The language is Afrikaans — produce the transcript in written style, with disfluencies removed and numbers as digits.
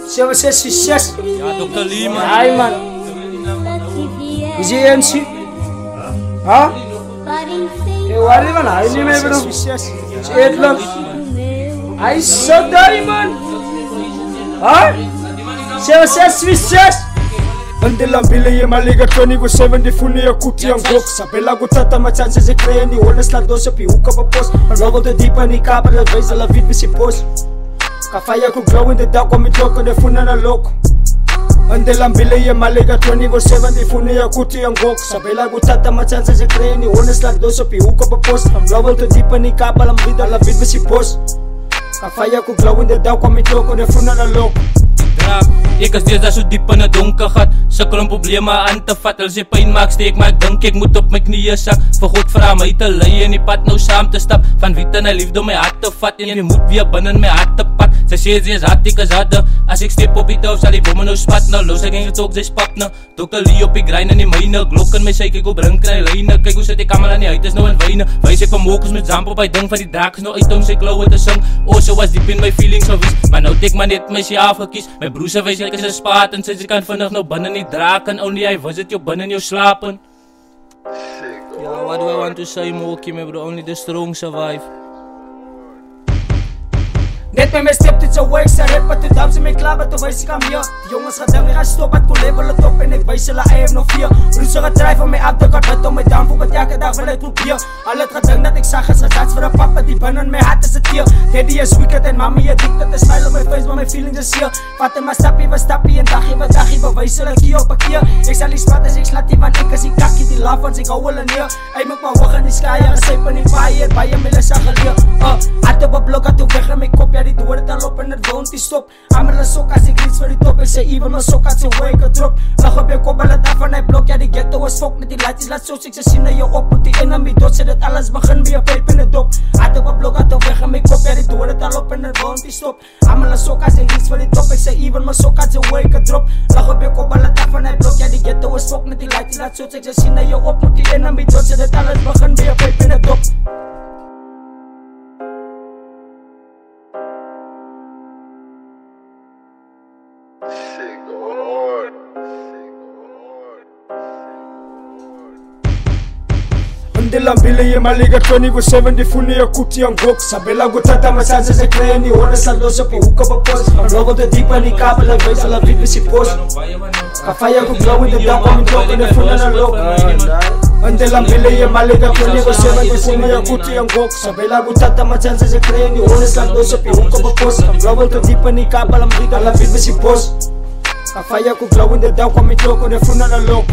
Se você sucesso. Dr. Lee, man. Ai, mano. GNC. Ha? Eu ali, mano. Aí nem lembro. Edlan. Aí só daí, mano. Ha? Se você sucesso. Andela mbili ya maliga 24/7 difuni ya kuti yang gok Sabela gutata machanse se kreen di honest la dosa pi hoeka pa pos Robo de diepa ni kapa la wees la vid bisi pos Kafaya ku glow in the dark kwami toko de funa na loko Andela mbili ya maliga 24/7 difuni ya kuti yang gok Sabela gutata machanse se kreen di honest la dosa pi hoeka pa pos Robo de diepa ni kapa la vid bisi pos Kafaya ku glow in the dark kwami toko de funa na loko Ek is deesdae so diep in 'n donker gat Sukkel om probleme aan te vat Hulle sê pyn maak steek Maar ek dink ek moet op my knieë sak Vir God vra my te lei in die pad nou saam te stap Van wie en hy liefde om my hart te vat En jy moet weer binne in my hart te pat Sy sê sy is hard, ek is harde As ek step op die touw sal die bomme nou spat Nou los ek en getok sy spap nou Dr. Lee op die grind in die myne Glok in my sy kyk op bring kry lyne Kyk hoe sit die kamer aan die huid is nou in wyne Wys ek van mokers met zamp op hy ding Van die draak is nou uit om sy klauwe te sing O, so was diep in my feelings gewees Maar nou het ek maar net my sy afgekies My broer sy wys ek is 'n spaat En sy kan vinnig nou binne in die draak En only hy visit jou binne in jou slapen Yeah, what do I want to say, Moki, my bro? Only the strong survive Net met my step dit so werk Sy rap wat toe dans in my klap Wat toe wys ek aan meer Die jongens gedink ek gaan stop Het kon level het op En ek wys hulle I have no fear Broers gaan dryf van my af Ek had wat om my down Wat elke dag wil ek probeer Al het gedink dat ek sag is gesats vir 'n papa Die binne in my hart is 'n teer Daddy is wicked en mommy addicted 'n smile op my face Maar my feelings is hier Vat in my stappie En daggie bewys hulle kie op 'n keer Ek sal nie spat as ek slat die Want ek is die kakkie Die laf want ek hou hulle neer Hy maak my hoog in die sky Ja gesyp in die paai Baie mille sag geleer Hart op 'n blok Had toe weg in my kop Ja die dood het al op en het wil nie stop Ammerle sok as ek reeds vir die top Ek sê even my sok had so way gedrop Lag op jou kop hulle af van hy blok Ja die ghetto is fok Net die lighties laat soos ek sy sien na jou op Moet die enemy dood Sê dit alles begin by 'n pyp in 'n dop Hart op 'n blok Had toe weg in my kop Ja die dood het al op en het wil nie stop Ammerle sok as ek reeds vir die top Ek sê even my sok had so way gedrop Lag op jou kop hulle af van hy blok Ja die ghetto is fok Net die lighties laat soos ek sy sien na jou op Moet die enemy dood Sê dit alles begin by 'n pyp in 'n dop Andela mbili ya maliga 24/7 difuni ya kuti yang gok Sabela gutata masansa se kreen Di honest la dosa pi hoeka pa pos Robo de diepa ni kapa la wees la vid bisi pos Kafaya ku glow in the dark Kwami toko de funa na lok Andela mbili ya maliga 24/7 difuni ya kuti yang gok Sabela gutata masansa se kreen Di honest la dosa pi hoeka pa pos Robo de diepa ni kapa la vid bisi pos Kafaya ku glow in the dark Kwami toko de funa na lok